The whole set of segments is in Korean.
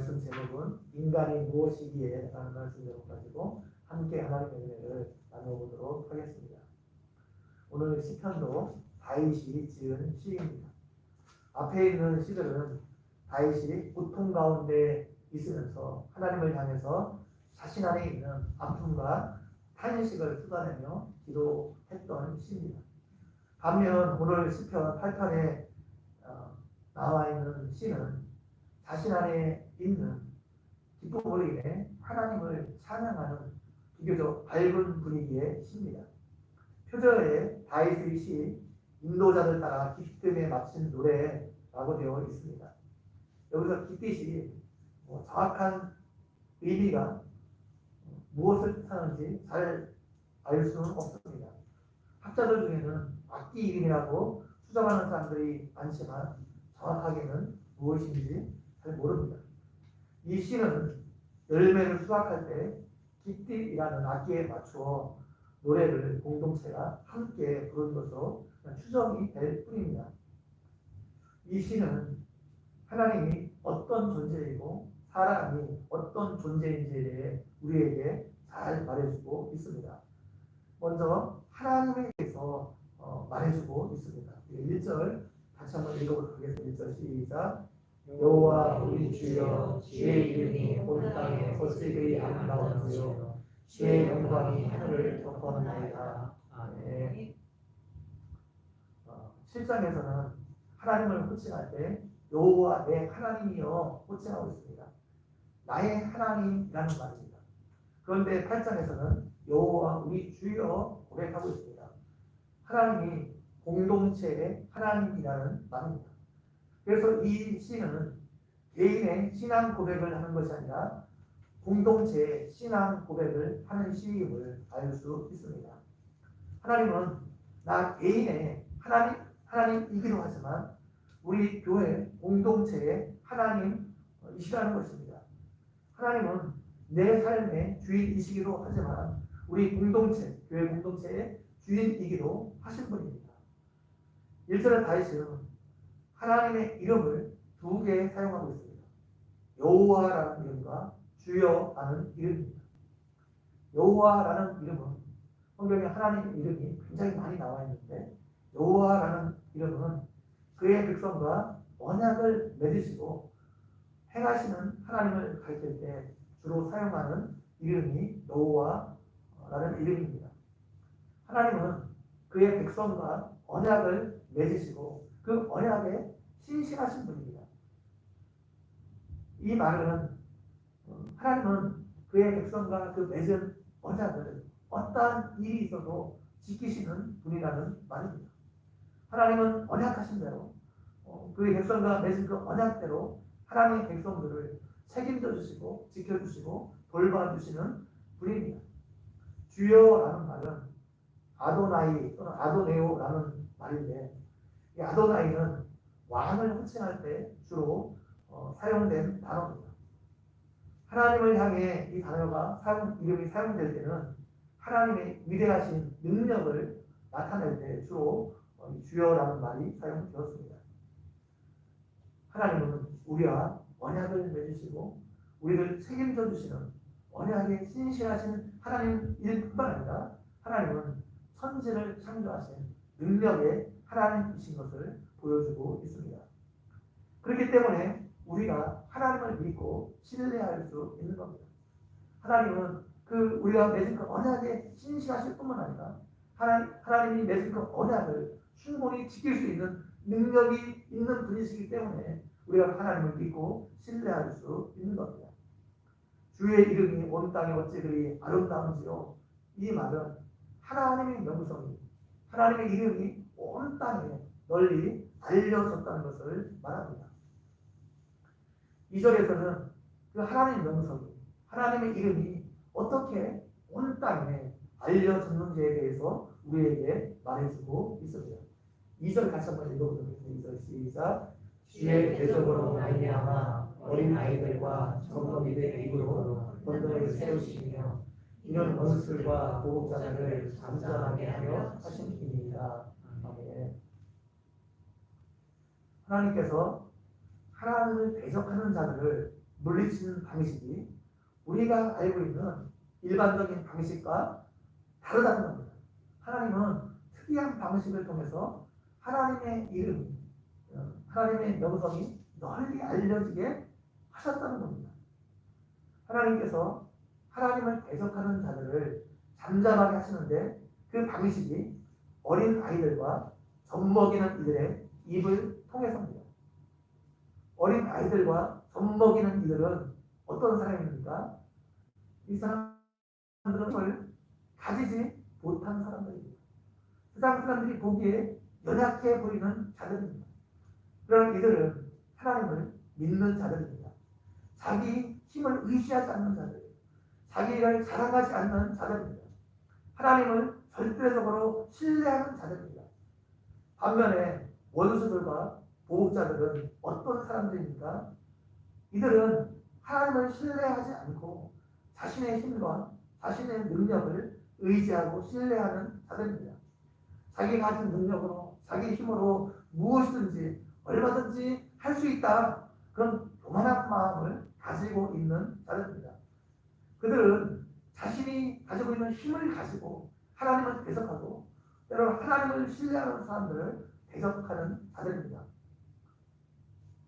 말씀 제목은 인간이 무엇이기에 라는 말씀 제목 가지고 함께 하나님의 은혜를 나눠보도록 하겠습니다. 오늘 시편도 다윗이 지은 시입니다. 앞에 있는 시들은 다윗이 고통 가운데 있으면서 하나님을 향해서 자신 안에 있는 아픔과 탄식을 쏟아내며 기도했던 시입니다. 반면 오늘 시편 8편에 나와 있는 시는 자신 안에 있는 기쁨으로 인해 하나님을 찬양하는 비교적 밝은 분위기의 시입니다. 표절에 다윗의 시 인도자를 따라 기쁨에 마친 노래라고 되어 있습니다. 여기서 기쁨이 정확한 의미가 무엇을 뜻하는지 잘 알 수는 없습니다. 학자들 중에는 악기 이름이라고 추정하는 사람들이 많지만 정확하게는 무엇인지 잘 모릅니다. 이 시는 열매를 수확할 때 기띠이라는 악기에 맞추어 노래를 공동체가 함께 부른 것으로 추정이 될 뿐입니다. 이 시는 하나님이 어떤 존재이고 사람이 어떤 존재인지에 대해 우리에게 잘 말해주고 있습니다. 먼저 하나님에 대해서 말해주고 있습니다. 1절 같이 한번 읽어보도록 하겠습니다. 1절 시작. 여호와 우리 주여 주의 이름이 온 땅에 거스르기 아름다운 주여 주의 영광이 하늘을 덮어나이다. 아멘. 7장에서는 하나님을 호칭할 때 여호와 내 하나님이여 호칭하고 있습니다. 나의 하나님이라는 말입니다. 그런데 8장에서는 여호와 우리 주여 고백하고 있습니다. 하나님이 공동체의 하나님이라는 말입니다. 그래서 이 시는 개인의 신앙 고백을 하는 것이 아니라 공동체의 신앙 고백을 하는 시임을 알 수 있습니다. 하나님은 나 개인의 하나님이기도 하지만 우리 교회 공동체의 하나님이시라는 것입니다. 하나님은 내 삶의 주인이시기도 하지만 우리 공동체, 교회 공동체의 주인이기도 하신 분입니다. 1절의 다윗은 하나님의 이름을 두 개 사용하고 있습니다. 여호와라는 이름과 주여라는 이름입니다. 여호와라는 이름은 성경에 하나님의 이름이 굉장히 많이 나와 있는데 여호와라는 이름은 그의 백성과 언약을 맺으시고 행하시는 하나님을 가리킬 때 주로 사용하는 이름이 여호와라는 이름입니다. 하나님은 그의 백성과 언약을 맺으시고 그 언약에 신실하신 분입니다. 이 말은 하나님은 그의 백성과 그 맺은 언약을 어떠한 일이 있어도 지키시는 분이라는 말입니다. 하나님은 언약하신 대로 그의 백성과 맺은 그 언약대로 하나님의 백성들을 책임져 주시고 지켜주시고 돌봐주시는 분입니다. 주여라는 말은 아도나이 또는 아도네오라는 말인데 이 아도나이는 왕을 호칭할 때 주로 사용된 단어입니다. 하나님을 향해 이 단어가 이름이 사용될 때는 하나님의 위대하신 능력을 나타낼 때 주로 주여라는 말이 사용되었습니다. 하나님은 우리와 언약을 맺으시고 우리를 책임져 주시는 언약에 신실하신 하나님일 뿐만 아니라 하나님은 천지를 창조하신 능력의 하나님이신 것을 보여주고 있습니다. 그렇기 때문에 우리가 하나님을 믿고 신뢰할 수 있는 겁니다. 하나님은 우리가 맺은 그 언약에 신실하실 뿐만 아니라 하나님이 맺은 그 언약을 충분히 지킬 수 있는 능력이 있는 분이시기 때문에 우리가 하나님을 믿고 신뢰할 수 있는 겁니다. 주의 이름이 온 땅에 어찌 그리 아름다운지요. 이 말은 하나님의 명성이 하나님의 이름이 온 땅에 널리 알려졌다는 것을 말합니다. 2절에서는 그 하나님의 명성이 하나님의 이름이 어떻게 온 땅에 알려졌는지에 대해서 우리에게 말해주고 있습니다. 2절 같이 한번 읽어보도록 하겠습니다. 2절 시작. 주의 대적으로 말미암아 어린 아이들과 젊은이들의 입으로 번뇌를 세우시며 이런 원수들과 보복자들을 잠잠하게 하려 하심이니이다. 아멘. 하나님께서 하나님을 대적하는 자들을 물리치는 방식이 우리가 알고 있는 일반적인 방식과 다르다는 겁니다. 하나님은 특이한 방식을 통해서 하나님의 이름이, 하나님의 명성이 널리 알려지게 하셨다는 겁니다. 하나님께서 하나님을 대적하는 자들을 잠잠하게 하시는데 그 방식이 어린 아이들과 젖먹이는 이들의 입을 통해서입니다. 어린 아이들과 젖먹이는 이들은 어떤 사람입니까? 이 사람들은 힘을 가지지 못한 사람들입니다. 세상 사람들이 보기에 연약해 보이는 자들입니다. 그러나 이들은 하나님을 믿는 자들입니다. 자기 힘을 의지하지 않는 자들, 자기를 자랑하지 않는 자들입니다. 하나님을 절대적으로 신뢰하는 자들입니다. 반면에 원수들과 보복자들은 어떤 사람들입니까? 이들은 하나님을 신뢰하지 않고 자신의 힘과 자신의 능력을 의지하고 신뢰하는 자들입니다. 자기 가진 능력으로, 자기 힘으로 무엇이든지 얼마든지 할 수 있다. 그런 교만한 마음을 가지고 있는 자들입니다. 그들은 자신이 가지고 있는 힘을 가지고 하나님을 대적하고 때로는 하나님을 신뢰하는 사람들을 대적하는 자들입니다.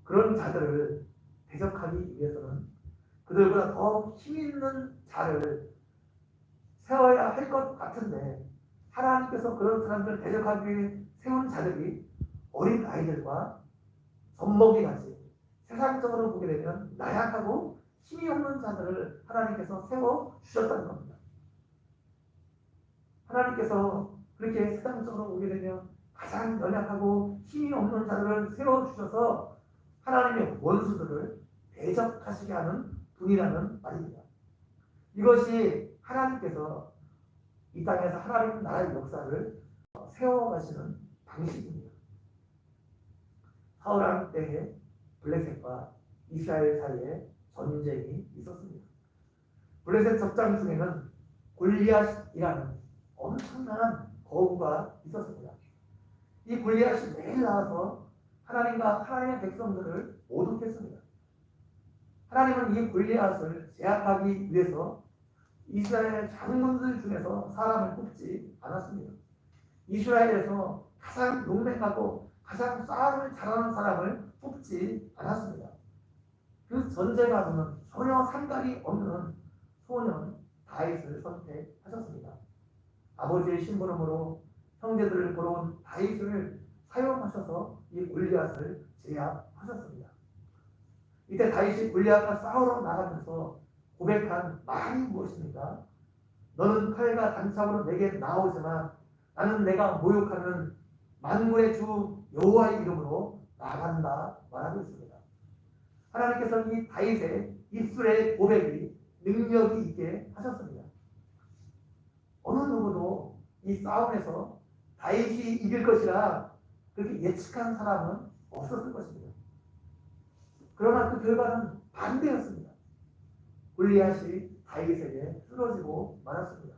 그런 자들을 대적하기 위해서는 그들보다 더 힘있는 자를 세워야 할 것 같은데 하나님께서 그런 사람들을 대적하기 위해 세운 자들이 어린 아이들과 젖먹이 같이 세상적으로 보게 되면 나약하고 힘이 없는 자들을 하나님께서 세워주셨다는 겁니다. 하나님께서 그렇게 세상적으로 보게 되면 가장 연약하고 힘이 없는 자들을 세워주셔서 하나님의 원수들을 대적하시게 하는 분이라는 말입니다. 이것이 하나님께서 이 땅에서 하나님 나라의 역사를 세워가시는 방식입니다. 사울왕 때에 블레셋과 이스라엘 사이에 전쟁이 있었습니다. 블레셋 적장 중에는 골리앗이라는 엄청난 거구가 있었습니다. 이 골리앗이 매일 나와서 하나님과 하나님의 백성들을 모독했습니다. 하나님은 이 골리앗을 제압하기 위해서 이스라엘 장군들 중에서 사람을 뽑지 않았습니다. 이스라엘에서 가장 용맹하고 가장 싸움을 잘하는 사람을 뽑지 않았습니다. 그 전쟁하고는 전혀 상관이 없는 소년 다윗을 선택하셨습니다. 아버지의 심부름으로 형제들을 보러 온 다윗을 사용하셔서 이 골리앗을 제압하셨습니다. 이때 다윗이 골리앗과 싸우러 나가면서 고백한 말이 무엇입니까? 너는 칼과 단창으로 내게 나오지만 나는 내가 모욕하는 만군의 주 여호와의 이름으로 나간다 말하고 있습니다. 하나님께서 이 다윗의 입술의 고백이 능력이 있게 하셨습니다. 어느 누구도 이 싸움에서 다윗이 이길 것이라 그렇게 예측한 사람은 없었을 것입니다. 그러나 그 결과는 반대였습니다. 골리앗이 다윗에게 쓰러지고 말았습니다.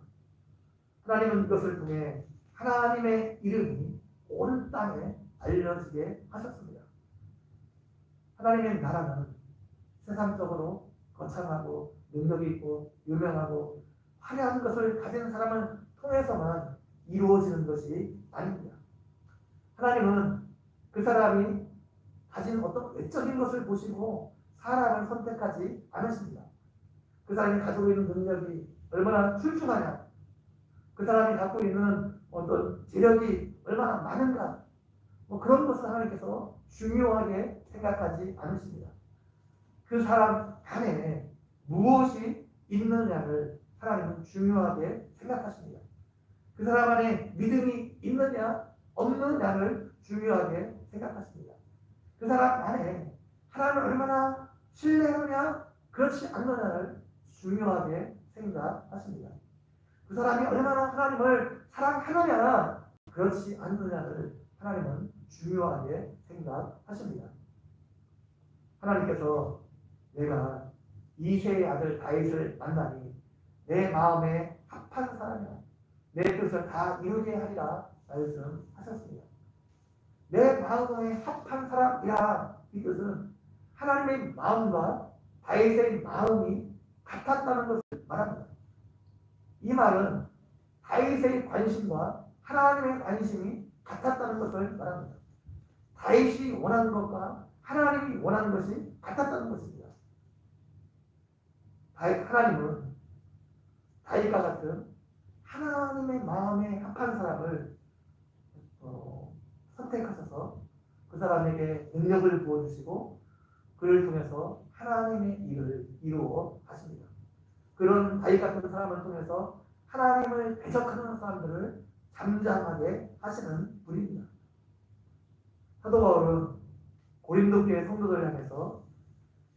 하나님은 이것을 통해 하나님의 이름이 온 땅에 알려지게 하셨습니다. 하나님의 나라는 세상적으로 거창하고 능력이 있고 유명하고 화려한 것을 가진 사람을 통해서만 이루어지는 것이 아닙니다. 하나님은 그 사람이 가진 어떤 외적인 것을 보시고 사람을 선택하지 않으십니다. 그 사람이 가지고 있는 능력이 얼마나 출중하냐, 그 사람이 갖고 있는 어떤 재력이 얼마나 많은가, 그런 것을 하나님께서 중요하게 생각하지 않으십니다. 그 사람 안에 무엇이 있느냐를 하나님은 중요하게 생각하십니다. 그 사람 안에 믿음이 있느냐 없느냐를 중요하게 생각하십니다. 그 사람 안에 하나님을 얼마나 신뢰하느냐 그렇지 않느냐를 중요하게 생각하십니다. 그 사람이 얼마나 하나님을 사랑하느냐 그렇지 않느냐를 하나님은 중요하게 생각하십니다. 하나님께서 내가 이새의 아들 다윗을 만나니 내 마음에 합한 사람이라 내 뜻을 다 이루게 하리라 말씀하셨습니다. 내 마음에 합한 사람이라 이 뜻은 하나님의 마음과 다윗의 마음이 같았다는 것을 말합니다. 이 말은 다윗의 관심과 하나님의 관심이 같았다는 것을 말합니다. 다윗이 원하는 것과 하나님이 원하는 것이 같았다는 것입니다. 하나님은 다윗과 같은 하나님의 마음에 합한 사람을 선택하셔서 그 사람에게 능력을 부어주시고 그를 통해서 하나님의 일을 이루어 가십니다. 그런 다윗 같은 사람을 통해서 하나님을 대적하는 사람들을 잠잠하게 하시는 분입니다. 사도 바울은 고린도 교회 성도들을 향해서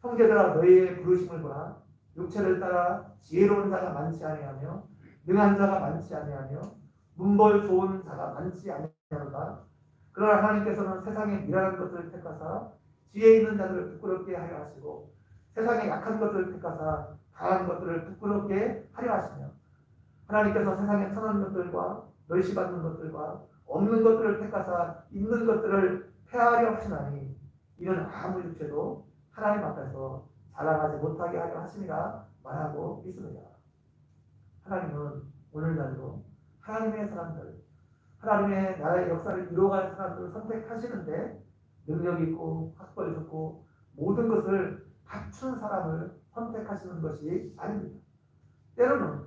형제들아 너희의 부르심을 보라. 육체를 따라 지혜로운 자가 많지 아니하며 능한 자가 많지 아니하며 문벌 좋은 자가 많지 아니하노라. 그러나 하나님께서는 세상의 미련한 것들을 택하사 지혜 있는 자들을 부끄럽게 하려 하시고 세상의 약한 것들을 택하사 강한 것들을 부끄럽게 하려 하시며 하나님께서 세상의 천한 것들과 멸시받는 것들과 없는 것들을 택하사 있는 것들을 폐하려 하시나니 이는 아무 육체도 하나님 앞에서 자랑하지 못하게 하려 하심이라 말하고 있습니다. 하나님은 오늘날도 하나님의 사람들, 하나님의 나라의 역사를 이루어갈 사람들을 선택하시는데 능력 있고 학벌 좋고 모든 것을 갖춘 사람을 선택하시는 것이 아닙니다. 때로는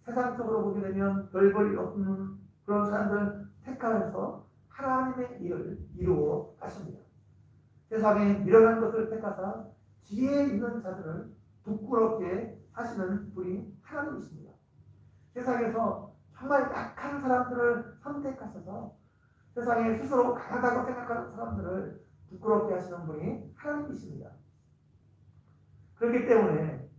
세상적으로 보게 되면 별볼이 없는 그런 사람들 택하여서 하나님의 일을 이루어 가십니다. 세상에 미련한 것을 택하사 지혜 있는 자들을 부끄럽게 하시는 분이 하나님이십니다. 세상에서 정말 약한 사람들을 선택하셔서 세상에 스스로 강하다고 생각하는 사람들을 부끄럽게 하시는 분이 하나님이십니다. 그렇기 때문에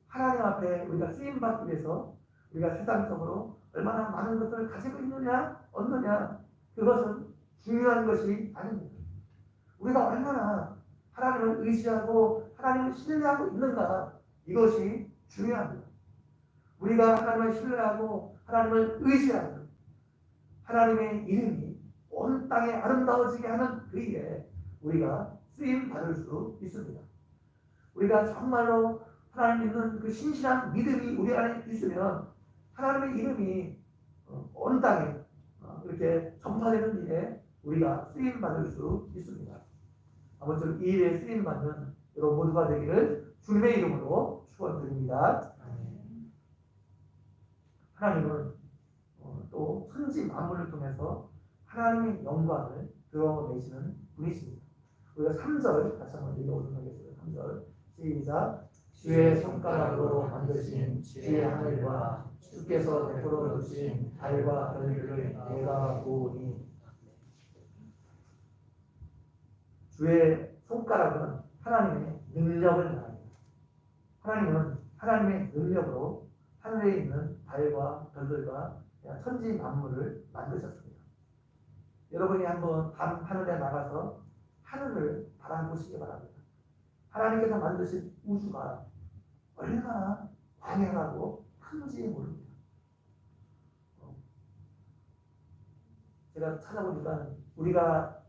하나님 앞에 우리가 쓰임받기 위해서 우리가 세상적으로 얼마나 많은 것들을 가지고 있느냐 얻느냐 그것은 중요한 것이 아닙니다. 우리가 얼마나 하나님을 의지하고 하나님을 신뢰하고 있는가 이것이 중요합니다. 우리가 하나님을 신뢰하고 하나님을 의지하는 하나님의 이름이 온 땅에 아름다워지게 하는 그 일에 우리가 쓰임 받을 수 있습니다. 우리가 정말로 하나님 믿는 그 신실한 믿음이 우리 안에 있으면 하나님의 이름이 온 땅에 이렇게 전파되는 일에 우리가 쓰임 받을 수 있습니다. 아무쪼록 이 일에 쓰임 받는 여러분 모두가 되기를 주님의 이름으로 축원드립니다. 하나님은 또 천지 만물을 통해서 하나님의 영광을 드러내시는 분이십니다. 우리가 3절 다시 한번 읽어보도록 하겠습니다. 3절 시작. 주의 손가락으로 만드신 주의 하늘과 주께서 베풀어 주신 달과 별들을 내가 보니. 주의 손가락은 하나님의 능력을 말합니다. 하나님은 하나님의 능력으로 하늘에 있는 달과 별들과 천지 만물을 만드셨습니다. 여러분이 한번 밤 하늘에 나가서 하늘을 바라보시기 바랍니다. 하나님께서 만드신 우주가 얼마나 광활하고 큰지 모릅니다. 제가 찾아보니까 우리가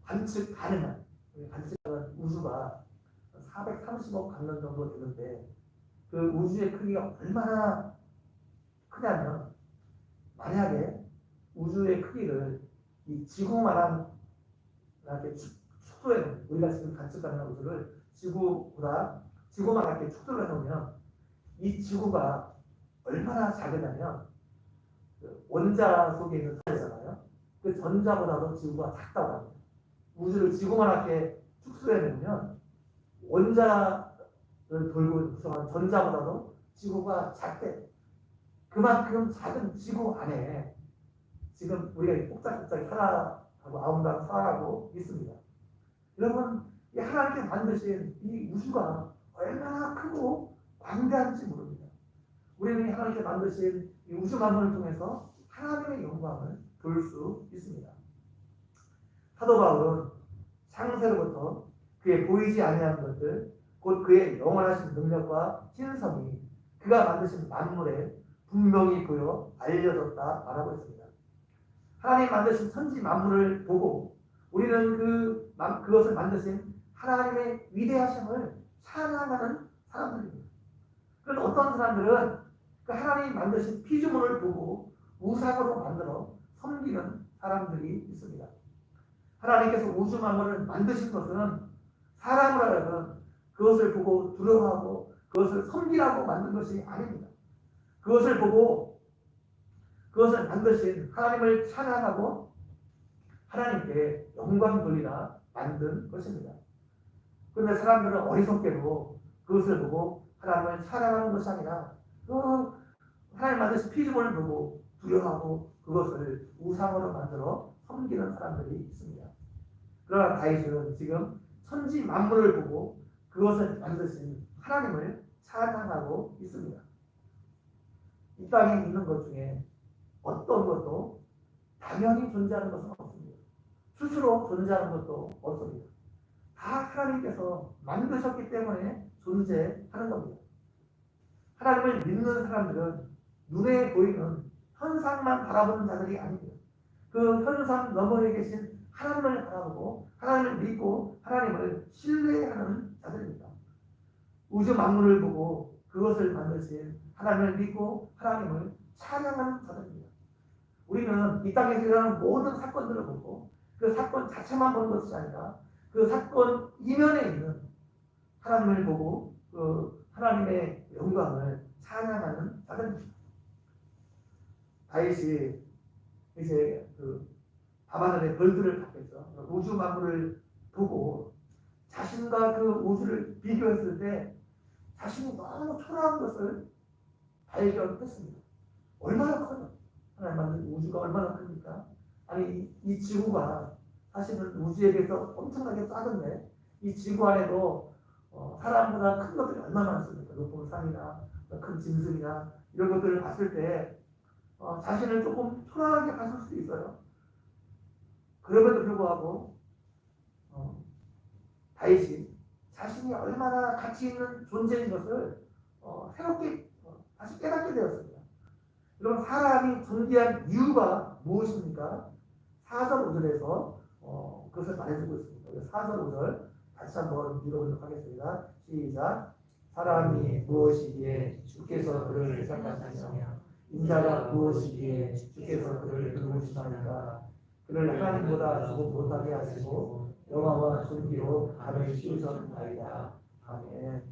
관측 가능한 우주가 430억 광년 정도 되는데 그 우주의 크기가 얼마나 크냐면 만약에 우주의 크기를 이 지구만한 이렇게 축소해 우리가 지금 관측 가능한 우주를 지구만하게 축소를 해놓으면 이 지구가 얼마나 작으냐면 그 원자 속에 있는 전자잖아요. 그 전자보다도 지구가 작다고 합니다. 우주를 지구만하게 축소해 놓으면 원자를 돌고 구성한 전자보다도 지구가 작대. 그만큼 작은 지구 안에 지금 우리가 복잡복잡 살아가고 아웅다웅 살아가고 있습니다. 여러분, 이 하나님께 만드신 이 우주가 얼마나 크고 광대한지 모릅니다. 우리는 하나님께 만드신 이 우주 만물을 통해서 하나님의 영광을 볼 수 있습니다. 사도 바울은 창세로부터 그의 보이지 아니하는 것들, 곧 그의 영원하신 능력과 신성이 그가 만드신 만물에 분명히 보여 알려졌다 말하고 있습니다. 하나님 만드신 천지 만물을 보고 우리는 그것을 만드신 하나님의 위대하심을 찬양하는 사람들입니다. 그런데 어떤 사람들은 그 하나님이 만드신 피조물을 보고 우상으로 만들어 섬기는 사람들이 있습니다. 하나님께서 우주 만물을 만드신 것은 사람을 하여금 그것을 보고 두려워하고 그것을 섬기라고 만든 것이 아닙니다. 그것을 보고 그것을 만드신 하나님을 찬양하고 하나님께 영광 돌리라 만든 것입니다. 그런데 사람들은 어리석게도 그것을 보고 하나님을 찬양하는 것이 아니라 하나님 만드신 피조물을 보고 두려워하고 그것을 우상으로 만들어 섬기는 사람들이 있습니다. 그러나 다윗은 지금 천지 만물을 보고 그것을 만드신 하나님을 찬양하고 있습니다. 이 땅에 있는 것 중에 어떤 것도 당연히 존재하는 것은 없습니다. 스스로 존재하는 것도 없습니다. 다 하나님께서 만드셨기 때문에 존재하는 겁니다. 하나님을 믿는 사람들은 눈에 보이는 현상만 바라보는 자들이 아닙니다. 그 현상 너머에 계신 하나님을 바라보고 하나님을 믿고 하나님을 신뢰하는 자들입니다. 우주 만물을 보고 그것을 만드신 하나님을 믿고 하나님을 찬양하는 자들입니다. 우리는 이 땅에서 일어나는 모든 사건들을 보고 그 사건 자체만 보는 것이 아니라 그 사건 이면에 있는 하나님을 보고 그 하나님의 영광을 찬양하는 자들입니다. 다윗이 이제 그 밤하늘의 별들을 봤겠죠. 우주 만물을 보고 자신과 그 우주를 비교했을 때 자신이 너무 초라한 것을 발견했습니다. 얼마나 커요? 하나님 만든 우주가 얼마나 큽니까? 아니 이 지구가 사실은 우주에 비해서 엄청나게 작은데 이 지구 안에도 사람보다 큰 것들이 얼마나 많습니까? 높은 산이나 큰 짐승이나 이런 것들을 봤을 때 자신을 조금 초라하게 봤을 수도 있어요. 그럼에도 불구하고 다윗이 자신이 얼마나 가치 있는 존재인 것을 새롭게 다시 깨닫게 되었습니다. 여러분 사람이 존재한 이유가 무엇입니까? 4절 5절에서 그것을 말해주고 있습니다. 4절 5절 다시 한번 읽어보도록 하겠습니다. 시작. 사람이 무엇이기에 주께서 그를 생각하시며 인자가 무엇이기에 주께서 그를 부르시나이까. 그를 하나님보다 주고 못하게 하시고 영화와 존귀로 감을 씌우셨나이다. 아멘.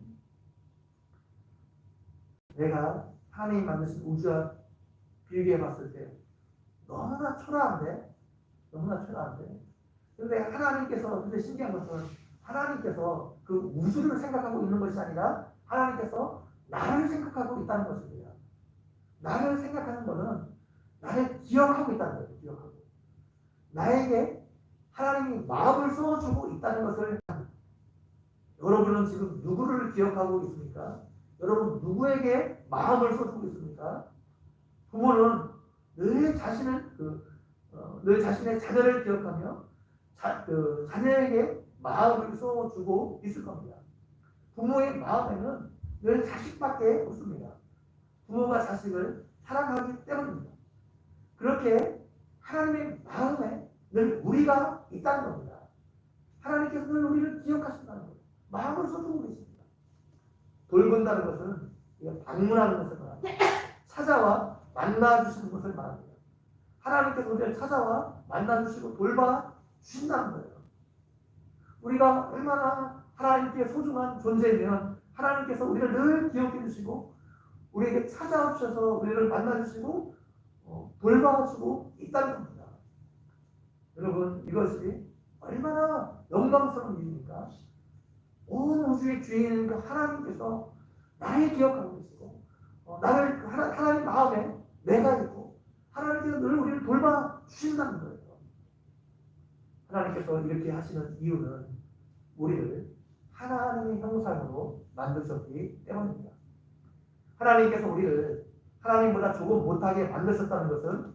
내가 하나님 만드신 우주와 비교해 봤을 때 너무나 초라한데 근데 하나님께서 근데 신기한 것은 하나님께서 그 우주를 생각하고 있는 것이 아니라 하나님께서 나를 생각하고 있다는 것입니다. 나를 생각하는 것은 나를 기억하고 있다는 거예요. 기억하고. 나에게 하나님이 마음을 써주고 있다는 것을 여러분은 지금 누구를 기억하고 있습니까? 여러분 누구에게 마음을 써주고 있습니까? 부모는 늘 자신의 자녀를 기억하며 자녀에게 마음을 써주고 있을 겁니다. 부모의 마음에는 늘 자식밖에 없습니다. 부모가 자식을 사랑하기 때문입니다. 그렇게 하나님의 마음에 늘 우리가 있다는 겁니다. 하나님께서 늘 우리를 기억하신다는 거예요. 마음을 써주고 계십니다. 돌본다는 것은 방문하는 것을 말합니다. 찾아와 만나주시는 것을 말합니다. 하나님께서 우리를 찾아와 만나주시고 돌봐주신다는 거예요. 우리가 얼마나 하나님께 소중한 존재이면 하나님께서 우리를 늘 기억해 주시고 우리에게 찾아오셔서 우리를 만나주시고 돌봐주고 있다는 겁니다. 여러분 이것이 얼마나 영광스러운 일입니까? 온 우주의 주인인 그 하나님께서 나를 기억하고 계시고 나를 하나님 마음에 내가 있고 하나님께서 늘 우리를 돌봐주신다는 거예요. 하나님께서 이렇게 하시는 이유는 우리를 하나님의 형상으로 만드셨기 때문입니다. 하나님께서 우리를 하나님보다 조금 못하게 만드셨다는 것은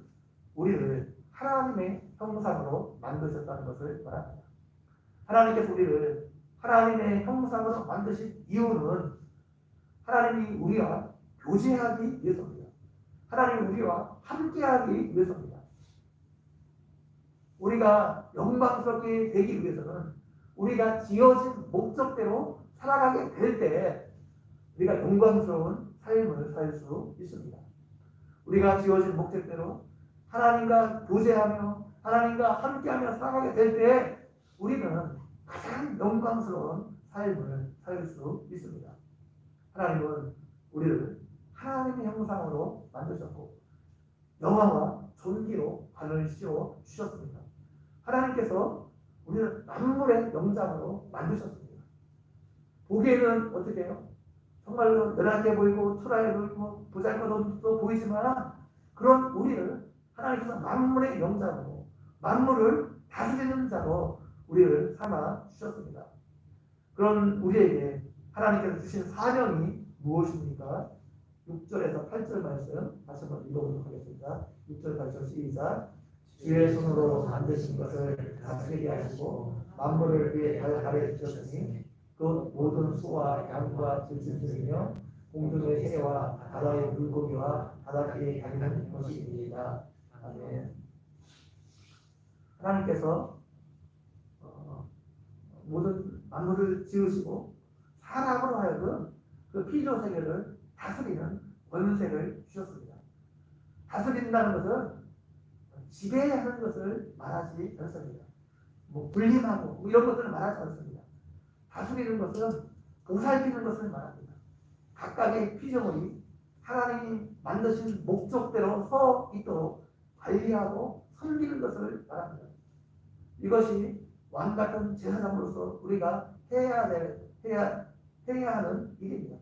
우리를 하나님의 형상으로 만드셨다는 것을 말합니다. 하나님께서 우리를 하나님의 형상으로 만드신 이유는 하나님이 우리와 교제하기 위해서입니다. 하나님이 우리와 함께하기 위해서입니다. 우리가 영광스럽게 되기 위해서는 우리가 지어진 목적대로 살아가게 될 때 우리가 영광스러운 삶을 살 수 있습니다. 우리가 지어진 목적대로 하나님과 교제하며 하나님과 함께하며 살아가게 될 때 우리는 가장 영광스러운 삶을 살 수 있습니다. 하나님은 우리를 하나님의 형상으로 만드셨고 영화와 존귀로 관을 씌워 주셨습니다. 하나님께서 우리를 만물의 영장으로 만드셨습니다. 보기에는 어떻게 해요? 정말로 연약해 보이고 초라해 보이고 보잘것없어 보이지만 그런 우리를 하나님께서 만물의 영장으로 만물을 다스리는 자로 우리를 삼아 주셨습니다. 그런 우리에게 하나님께서 주신 사명이 무엇입니까? 6절에서 8절 말씀 다시 한번 읽어보도록 하겠습니다. 6절 8절 시작. 주의 손으로 만드신 것을 다스리게 하시고 만물을 위해 달 아래 주셨으니 그 모든 소와 양과 들짐승이며 공중의 새와 바다의 물고기와 바닷가에 다니는 것이니이다. 아멘. 하나님께서 모든 만물을 지으시고 사람으로 하여금 그 피조 세계를 다스리는 권세를 주셨습니다. 다스린다는 것은 지배하는 것을 말하지 않습니다. 분림하고 이런 것들을 말하지 않습니다. 다스리는 것은 보살피는 것을 말합니다. 각각의 피조물이 하나님이 만드신 목적대로 서 있도록 관리하고 섬기는 것을 말합니다. 이것이 왕 같은 제사장으로서 우리가 해야 하는 일입니다.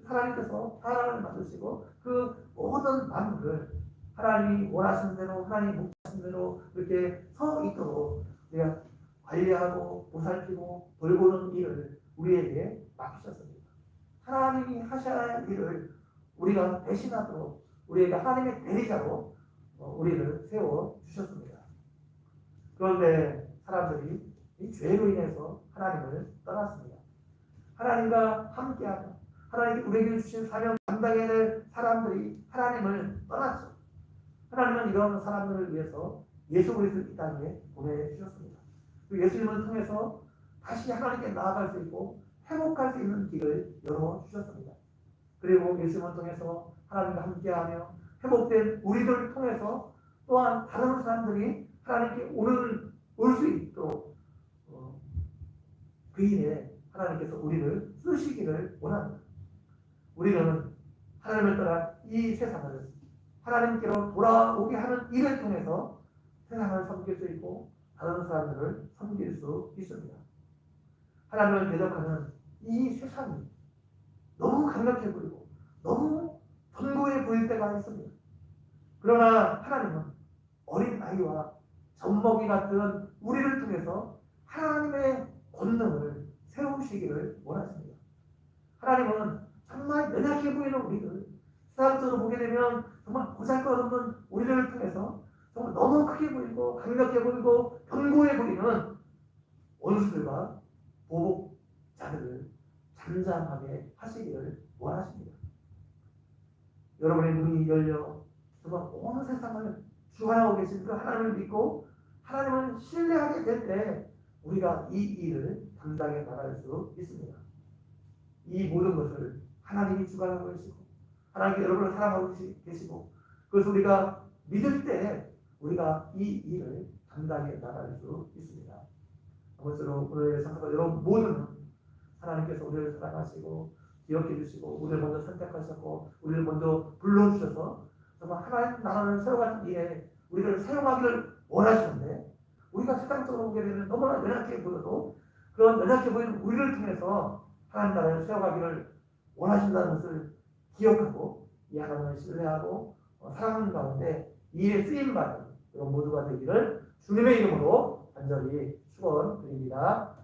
하나님께서 사람을 만드시고 그 모든 만물을 하나님이 원하시는 대로 하나님이 목하시는 대로 이렇게 서 있도록 우리가 관리하고 보살피고 돌보는 일을 우리에게 맡기셨습니다. 하나님이 하셔야 할 일을 우리가 대신하도록 우리에게 하나님의 대리자로 우리를 세워 주셨습니다. 그런데 사람들이 이 죄로 인해서 하나님을 떠났습니다. 하나님과 함께하며 하나님이 우리에게 주신 사명 감당해야 될 사람들이 하나님을 떠났죠. 하나님은 이런 사람들을 위해서 예수 그리스도를 이 땅에 보내주셨습니다. 그 예수님을 통해서 다시 하나님께 나아갈 수 있고 회복할 수 있는 길을 열어주셨습니다. 그리고 예수님을 통해서 하나님과 함께하며 회복된 우리들을 통해서 또한 다른 사람들이 하나님께 올 수 있도록 그 일에 하나님께서 우리를 쓰시기를 원합니다. 우리는 하나님을 따라 이 세상을 하나님께로 돌아오게 하는 일을 통해서 세상을 섬길 수 있고 다른 사람들을 섬길 수 있습니다. 하나님을 대적하는 이 세상이 너무 강력해 보이고 너무 견고해 보일 때가 있습니다. 그러나 하나님은 어린 아이와 젖먹이 같은 우리를 통해서 하나님의 권능을 세우시기를 원하십니다. 하나님은 정말 연약해 보이는 우리를 세상적으로 보게 되면 정말 보잘것없는 우리를 통해서 정말 너무 크게 보이고 강력해 보이고 견고해 보이는 원수들과 보복자들을 잠잠하게 하시기를 원하십니다. 여러분의 눈이 열려 정말 온 세상을 주관하고 계신 그 하나님을 믿고 하나님을 신뢰하게 될 때 우리가 이 일을 감당해 나갈 수 있습니다. 이 모든 것을 하나님이 주관하고 계시고 하나님께 여러분을 사랑하고 계시고 그것을 우리가 믿을 때 우리가 이 일을 감당해 나갈 수 있습니다. 아무쪼록 오늘 상사가 여러분 모두는 하나님께서 우리를 사랑하시고 기억해 주시고 우리를 먼저 선택하셨고 우리를 먼저 불러주셔서 정말 하나님 나라를 세워가는 일에 우리를 사용하기를 원하시는데 우리가 세상적으로 보게 되면 너무나 연약해 보여도 그런 연약해 보이는 우리를 통해서 하나님 나라를 세워가기를 원하신다는 것을 기억하고 이 하나님을 신뢰하고 사랑하는 가운데 이 일에 쓰임받는 그런 모두가 되기를 주님의 이름으로 간절히 축원드립니다.